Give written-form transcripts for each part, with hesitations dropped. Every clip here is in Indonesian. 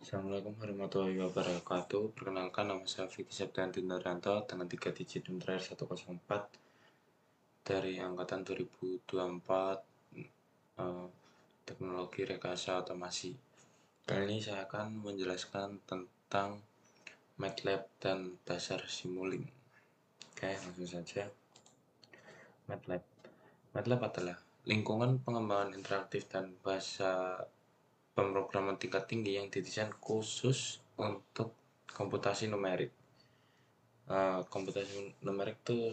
Assalamualaikum warahmatullahi wabarakatuh. Perkenalkan, nama saya Vicky Septianti Nuryanto dengan 3 digit NIM terakhir 104 dari angkatan 2024, teknologi rekayasa otomasi. Kali ini saya akan menjelaskan tentang MATLAB dan dasar Simulink. Oke, langsung saja. MATLAB. MATLAB adalah lingkungan pengembangan interaktif dan bahasa pemrograman tingkat tinggi yang didesain khusus untuk komputasi numerik. Komputasi numerik itu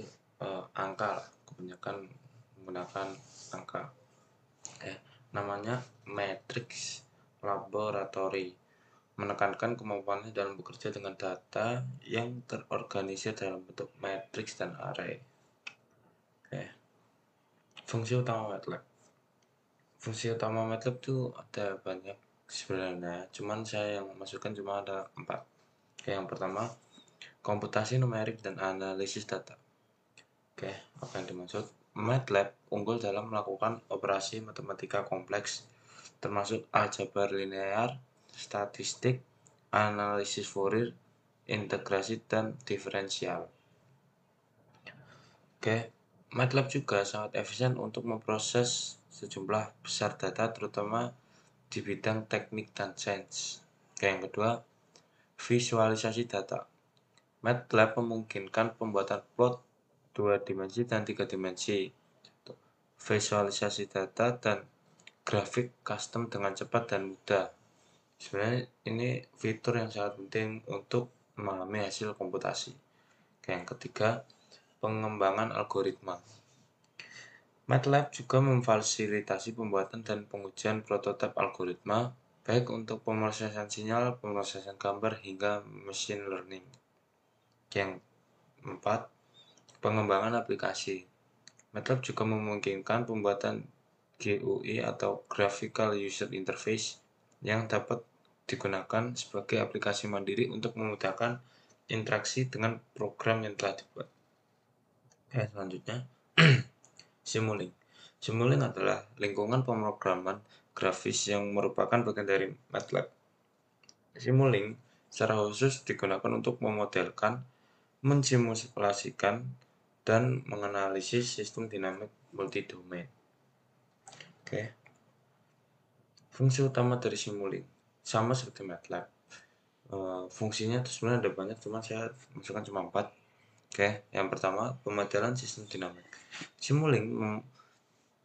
angka, kebanyakan menggunakan angka. Namanya Matrix Laboratory, menekankan kemampuannya dalam bekerja dengan data yang terorganisir dalam bentuk matriks dan array. Fungsi utama MATLAB. Fungsi utama MATLAB itu ada banyak sebenarnya, cuman saya yang masukkan cuma ada 4. Yang pertama, komputasi numerik dan analisis data. Apa yang dimaksud? MATLAB unggul dalam melakukan operasi matematika kompleks, termasuk aljabar linear, statistik, analisis Fourier, integrasi, dan diferensial. MATLAB juga sangat efisien untuk memproses sejumlah besar data, terutama di bidang teknik dan sains. Yang kedua, visualisasi data. MATLAB memungkinkan pembuatan plot 2 dimensi dan 3 dimensi, visualisasi data, dan grafik custom dengan cepat dan mudah. Sebenarnya ini fitur yang sangat penting untuk memahami hasil komputasi. Yang ketiga, pengembangan algoritma. MATLAB juga memfasilitasi pembuatan dan pengujian prototipe algoritma, baik untuk pemrosesan sinyal, pemrosesan gambar, hingga machine learning. Yang keempat, pengembangan aplikasi. MATLAB juga memungkinkan pembuatan GUI atau Graphical User Interface yang dapat digunakan sebagai aplikasi mandiri untuk memudahkan interaksi dengan program yang telah dibuat. Selanjutnya, Simulink. Simulink adalah lingkungan pemrograman grafis yang merupakan bagian dari MATLAB. Simulink secara khusus digunakan untuk memodelkan, mensimulasikan, dan menganalisis sistem dinamik multidomain. Fungsi utama dari Simulink sama seperti MATLAB. Fungsinya itu sebenarnya ada banyak, cuma saya masukkan cuma 4. Yang pertama, pemodelan sistem dinamik. Simulink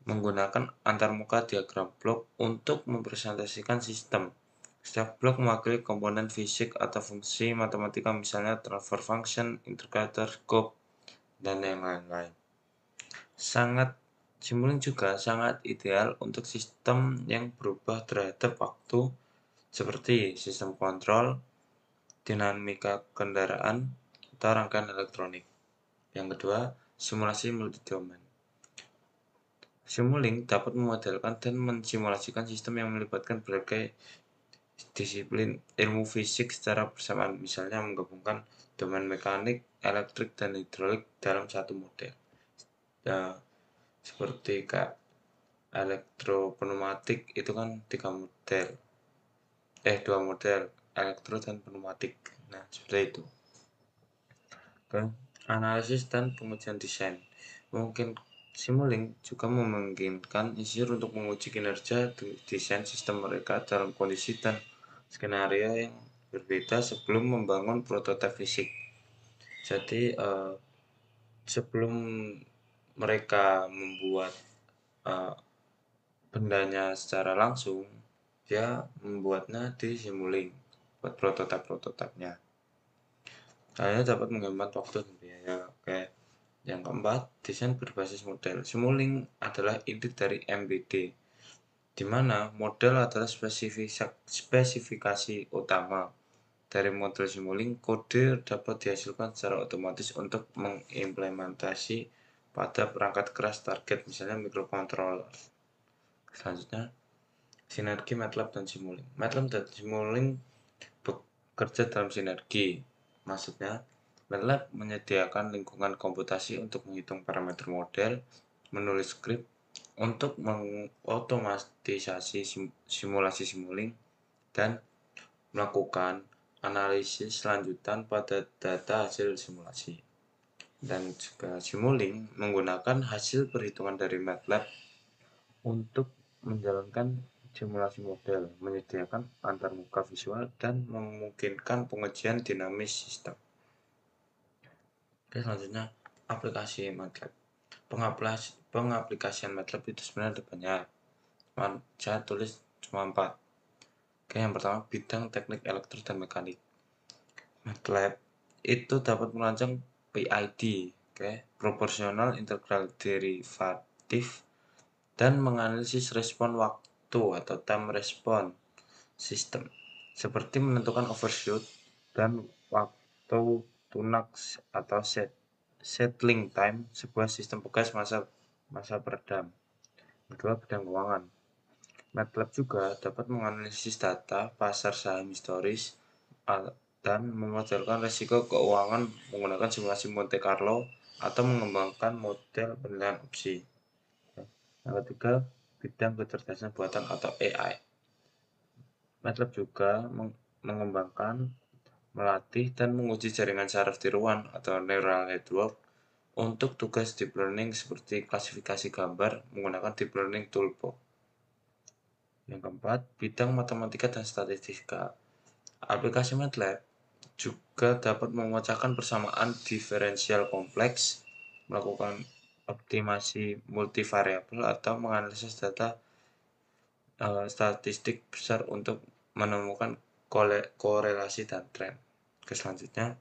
menggunakan antarmuka diagram blok untuk mempresentasikan sistem. Setiap blok mewakili komponen fisik atau fungsi matematika, misalnya transfer function, integrator, scope, dan yang lain-lain. Simulink juga sangat ideal untuk sistem yang berubah terhadap waktu, seperti sistem kontrol, dinamika kendaraan, atau rangkaian elektronik. Yang kedua, simulasi multidomain. Simulink dapat memodelkan dan mensimulasikan sistem yang melibatkan berbagai disiplin ilmu fisik secara bersamaan, misalnya menggabungkan domain mekanik, elektrik, dan hidrolik dalam satu model. Seperti elektropneumatik itu kan 2 model, elektro dan pneumatik. Nah, seperti itu. Analisis dan pengujian desain. Mungkin Simulink juga memungkinkan insinyur untuk menguji kinerja desain sistem mereka dalam kondisi dan skenario yang berbeda sebelum membangun prototipe fisik. Jadi sebelum mereka membuat bendanya secara langsung, dia membuatnya di Simulink buat prototipenya. Hanya dapat menghemat waktu dan biaya. Yang keempat, desain berbasis model. Simulink adalah inti dari MBD, di mana model adalah spesifikasi utama. Dari model Simulink, kode dapat dihasilkan secara otomatis untuk mengimplementasi pada perangkat keras target, misalnya microcontroller. Selanjutnya, sinergi MATLAB dan Simulink. MATLAB dan Simulink bekerja dalam sinergi. Maksudnya, MATLAB menyediakan lingkungan komputasi untuk menghitung parameter model, menulis skrip untuk mengotomatisasi simulasi Simulink, dan melakukan analisis lanjutan pada data hasil simulasi. Dan juga Simulink menggunakan hasil perhitungan dari MATLAB untuk menjalankan simulasi model, menyediakan antarmuka visual, dan memungkinkan pengujian dinamis sistem. Oke, selanjutnya aplikasi MATLAB. Pengaplikasian MATLAB itu sebenarnya ada banyak. Saya tulis cuma 4. Oke, yang pertama bidang teknik elektrik dan mekanik. MATLAB itu dapat merancang PID, proporsional integral derivatif, dan menganalisis respon waktu atau time response sistem, seperti menentukan overshoot dan waktu tunak atau settling time sebuah sistem bekas masa peredam. Kedua, bidang keuangan. MATLAB juga dapat menganalisis data pasar saham historis dan memodelkan risiko keuangan menggunakan simulasi Monte Carlo atau mengembangkan model penilaian opsi. Yang ketiga, bidang kecerdasan buatan atau AI. MATLAB juga mengembangkan, melatih, dan menguji jaringan saraf tiruan atau neural network untuk tugas deep learning seperti klasifikasi gambar menggunakan deep learning toolbox. Yang keempat, bidang matematika dan statistika. Aplikasi MATLAB juga dapat memecahkan persamaan diferensial kompleks, melakukan optimasi multivariabel, atau menganalisis data statistik besar untuk menemukan korelasi dan tren. Selanjutnya,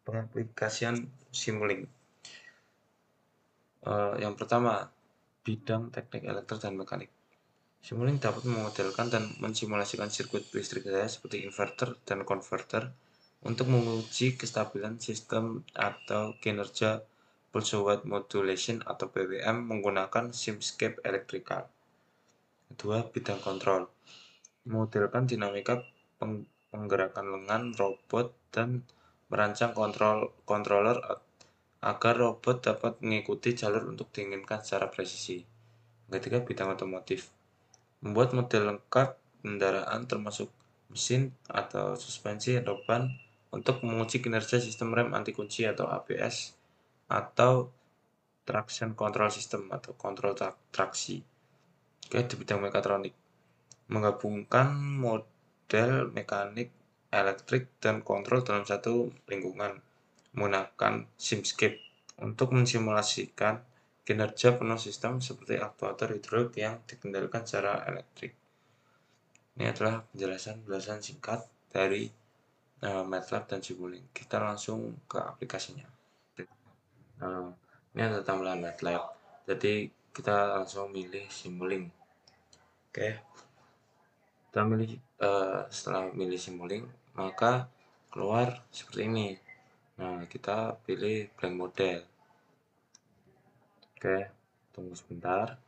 pengaplikasian Simulink. Yang pertama, bidang teknik elektrik dan mekanik. Simulink dapat memodelkan dan mensimulasikan sirkuit listrik daya seperti inverter dan konverter untuk menguji kestabilan sistem atau kinerja pulse width modulation atau PWM menggunakan Simscape Electrical. Kedua, bidang kontrol. Memodelkan dinamika penggerakan lengan robot dan merancang controller agar robot dapat mengikuti jalur untuk diinginkan secara presisi. Ketiga, bidang otomotif. Membuat model lengkap kendaraan termasuk mesin atau suspensi atau ban untuk menguji kinerja sistem rem anti kunci atau ABS atau traction control system atau kontrol traksi. Oke, di bidang mekatronik. Menggabungkan model mekanik, elektrik, dan kontrol dalam satu lingkungan menggunakan Simscape untuk mensimulasikan kinerja penuh sistem seperti aktuator hidrolik yang dikendalikan secara elektrik. Ini adalah penjelasan singkat dari MATLAB dan Simulink. Kita langsung ke aplikasinya. Ini ada tampilan MATLAB. Jadi kita langsung milih Simulink. Oke. Kita setelah milih Simulink, maka keluar seperti ini. Nah, kita pilih blank model. Oke, tunggu sebentar.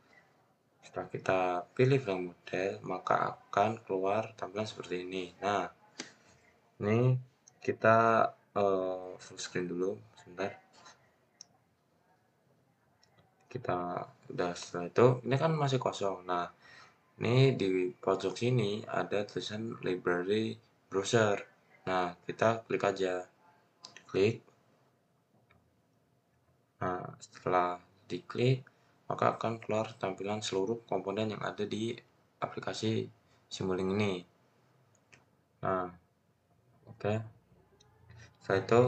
Setelah kita pilih blank model, maka akan keluar tampilan seperti ini. Nah, ini kita full screen dulu sebentar. Kita udah, setelah itu ini kan masih kosong. Nah, ini di pojok sini ada tulisan library browser. Nah, kita klik aja. Klik. Nah, setelah diklik, maka akan keluar tampilan seluruh komponen yang ada di aplikasi Simulink ini. Nah, oke. Setelah itu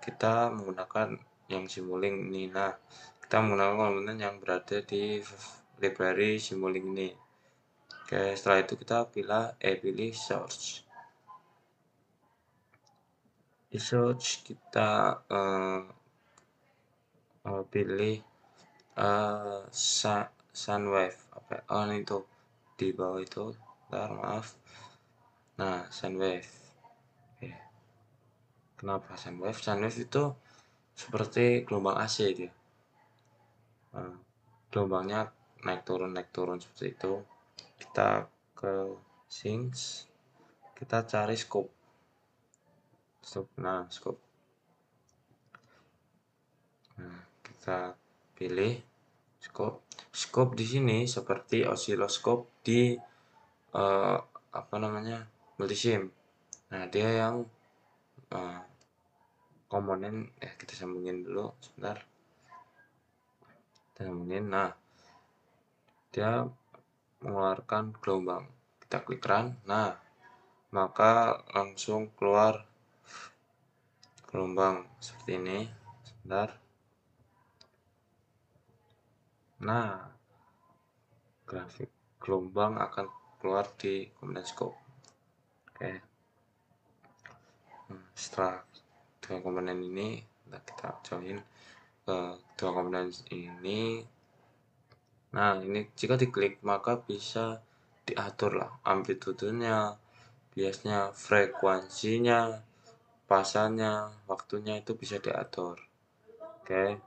kita menggunakan yang Simulink ini. Nah, kita menggunakan komponen yang berada di library Simulink ini. Oke, setelah itu kita pilih search. Di search kita pilih Sunwave. Ini itu di bawah itu. Bentar, maaf. Nah, Sunwave. Oke. Kenapa Sunwave? Sunwave itu seperti gelombang AC dia. Gelombangnya naik turun seperti itu. Kita ke Sinks, kita cari scope. Nah, scope. Nah, kita pilih scope. Scope di sini seperti osiloskop di multisim. Nah, dia yang komponen kita sambungin dulu sebentar. Kita sambungin. Nah, dia mengeluarkan gelombang. Kita klik run. Nah, maka langsung keluar gelombang seperti ini. Sebentar. Nah, grafik gelombang akan keluar di komponen scope. Oke. Setelah dua komponen ini, kita join ke dua komponen ini. Nah, ini jika diklik maka bisa diatur lah amplitudenya, biasnya, frekuensinya, pasanya, waktunya itu bisa diatur. Oke.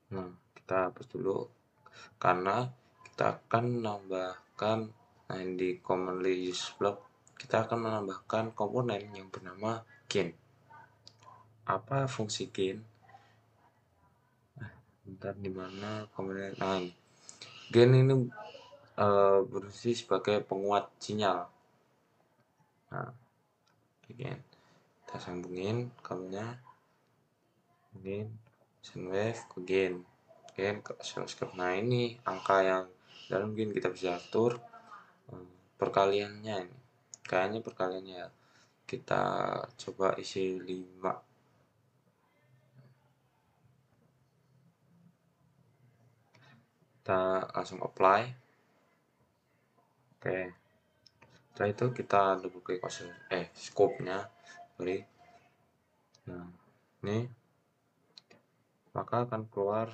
Nah, kita hapus dulu karena kita akan menambahkan di commonly used block kita akan menambahkan komponen yang bernama gain. Apa fungsi gain? Bentar, dimana komponen? Nah, gain ini berfungsi sebagai penguat sinyal. Nah, gain kita sambungin kabelnya, gain sine wave ke gain ke oscilloscope. Nah, ini angka yang dalam gain kita bisa atur perkaliannya ini. Kayaknya perkaliannya ya. Kita coba isi 5. Kita langsung apply. Oke. Setelah itu kita double klik scope-nya. Nah, ini maka akan keluar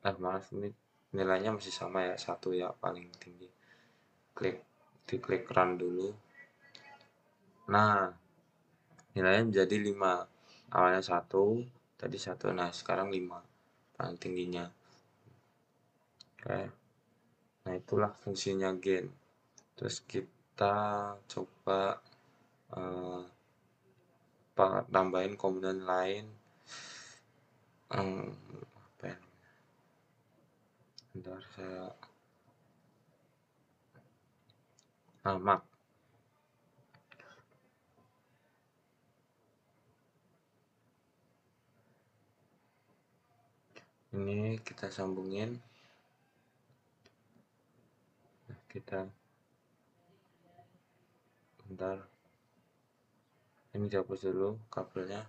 maaf, ini nilainya masih sama ya, 1 ya paling tinggi. Diklik run dulu. Nah, nilainya menjadi 5. Awalnya 1, tadi 1. Nah, sekarang 5 paling tingginya. Oke. Nah, itulah fungsinya gain. Terus kita coba tambahin komponen lain. Apa ya? Bentar, mark. Ini kita sambungin. Kita bentar, ini dihapus dulu kabelnya,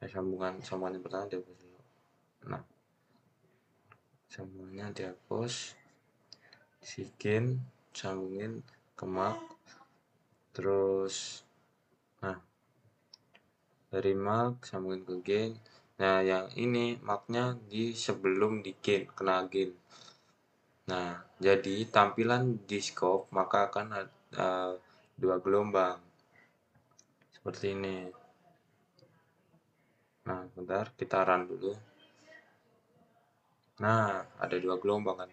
sambungan yang pertama dihapus dulu. Nah, sambungannya dihapus, gain sambungin ke mark, terus dari mark sambungin ke gain. Nah, yang ini marknya di sebelum di gain, kena gain. Nah, jadi tampilan di scope maka akan ada 2 gelombang seperti ini. Nah, bentar, kita run dulu. Nah, ada 2 gelombang kan.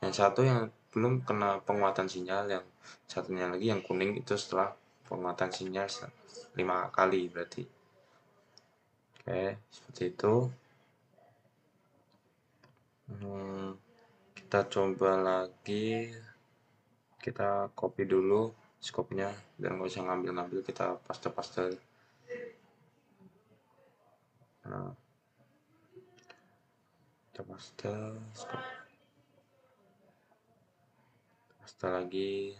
Yang satu yang belum kena penguatan sinyal, yang satunya lagi yang kuning itu setelah penguatan sinyal 5 kali berarti. Oke, seperti itu. Kita coba lagi. Kita copy dulu scope-nya dan nggak usah ngambil-ngambil, kita paste-paste. Nah, kita paste lagi.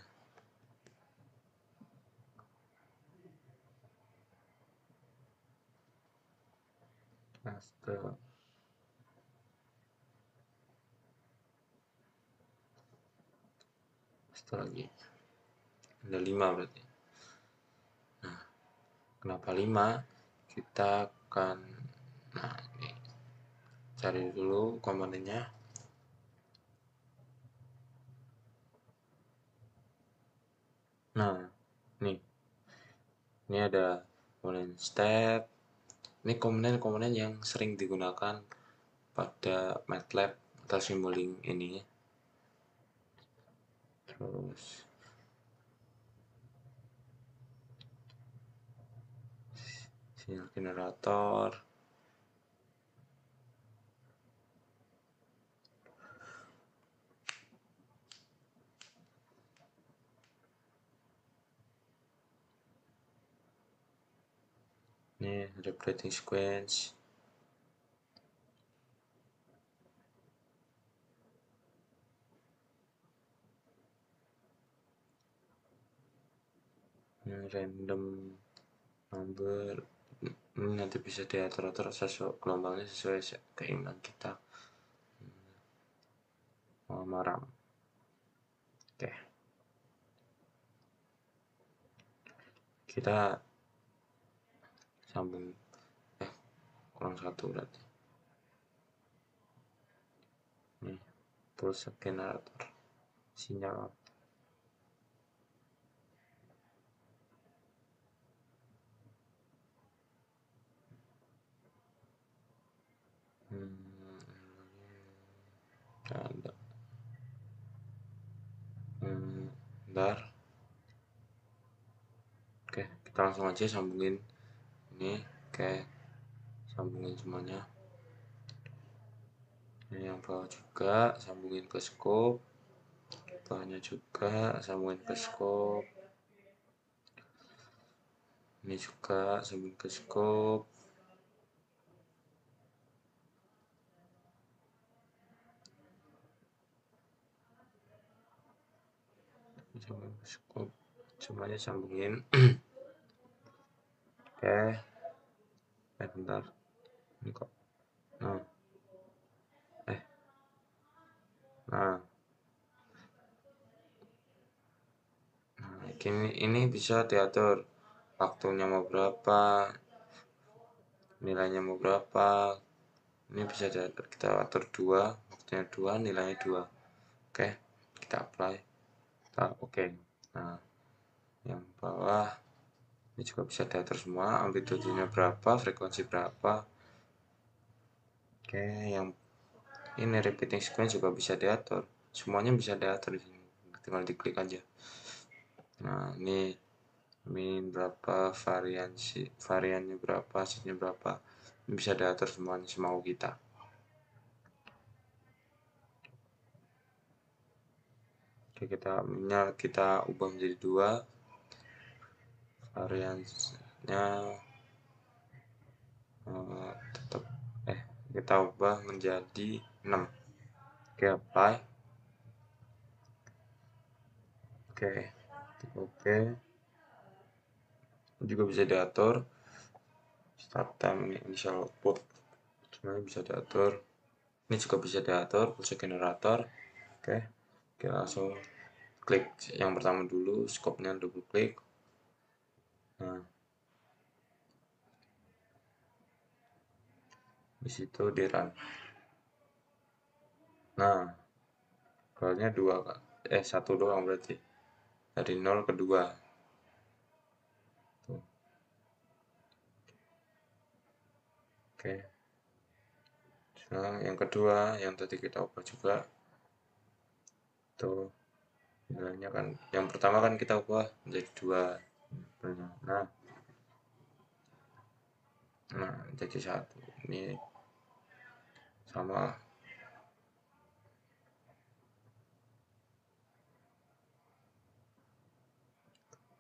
Paste lagi. Ada 5 berarti. Nah, kenapa 5? Kita akan ini cari dulu komponennya. Nah, ini ada komponen step. Ini komponen yang sering digunakan pada MATLAB atau Simulink ini. Terus sinyal generator. ini repeating sequence. Ini random number, ini nanti bisa diatur-atur sesuai gelombangnya sesuai keinginan kita. Maram. Oke. Kita sambung kurang satu berarti. Nih, pulse generator sinyal. Ada. Bentar. Oke, kita langsung aja sambungin ini. Oke, sambungin semuanya. Ini yang bawah juga sambungin ke scope, bawahnya juga sambungin ke scope, ini juga sambungin ke scope, semuanya sambungin. Oke, bentar, ini kok, nah, ini bisa diatur waktunya mau berapa, nilainya mau berapa. Ini bisa diatur, kita atur 2, waktunya 2, nilainya 2. Oke, kita apply, kita oke. Nah, yang bawah ini juga bisa diatur semua, amplitudenya berapa, frekuensi berapa. Oke, yang ini repeating sequence juga bisa diatur, semuanya bisa diatur di sini, tinggal diklik aja. Nah, ini min berapa, variannya berapa, setnya berapa, ini bisa diatur semuanya semau kita. Oke, kita ubah menjadi 2, variannya tetap kita ubah menjadi 6. Oke, apply. Oke, juga bisa diatur start time, initial output, semuanya bisa diatur. Ini juga bisa diatur pulse generator. Oke, kita langsung klik yang pertama dulu, scope-nya double klik. Nah, di situ di run. Nah, golnya 2 kan, 1 doang berarti dari 0 ke 2. Tuh. Oke, nah yang kedua yang tadi kita ubah juga tuh, nilainya kan yang pertama kan kita ubah menjadi 2. Nah jadi 1, ini sama.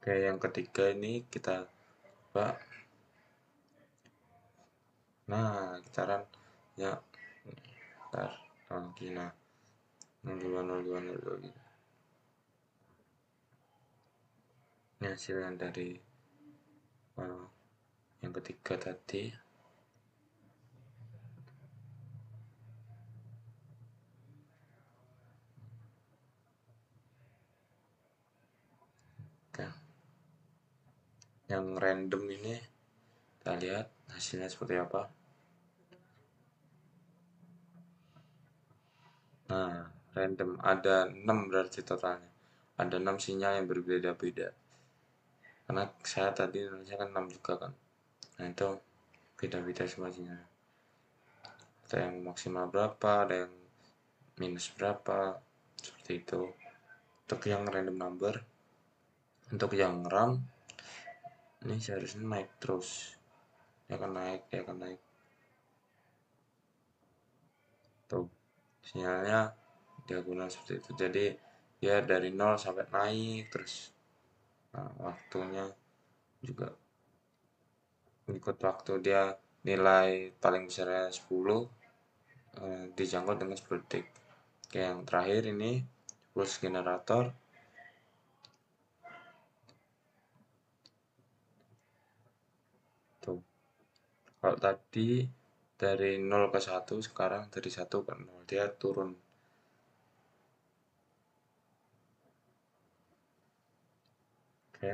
Oke, yang ketiga ini kita ubah. Nah kita run ya, ntar lagi. Nah 020202 gitu. Ini hasilnya dari yang ketiga tadi. Oke, yang random ini kita lihat hasilnya seperti apa. Nah, random ada 6 berarti totalnya. Ada 6 sinyal yang berbeda-beda. Karena saya tadi nulisnya kan 6 juga kan. Nah, itu beda-beda semua sinyal. Ada yang maksimal berapa, ada yang minus berapa, seperti itu. Untuk yang random number, untuk yang RAM, ini seharusnya naik terus. Dia akan naik. Tuh, sinyalnya diagonal seperti itu. Jadi dia dari 0 sampai naik terus. Nah, waktunya juga ikut waktu dia nilai paling besarnya 10, dijangkau dengan 10 detik. Oke, yang terakhir ini pulse generator. Tuh, kalau tadi dari 0 ke 1, sekarang dari 1 ke 0, dia turun. Oke.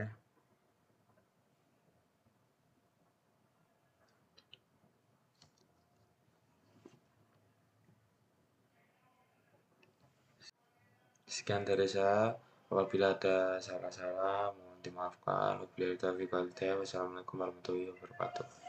Sekian dari saya. Apabila ada salah-salah, mohon dimaafkan. Wabillahi taufiq wal hidayah. Wassalamualaikum warahmatullahi wabarakatuh.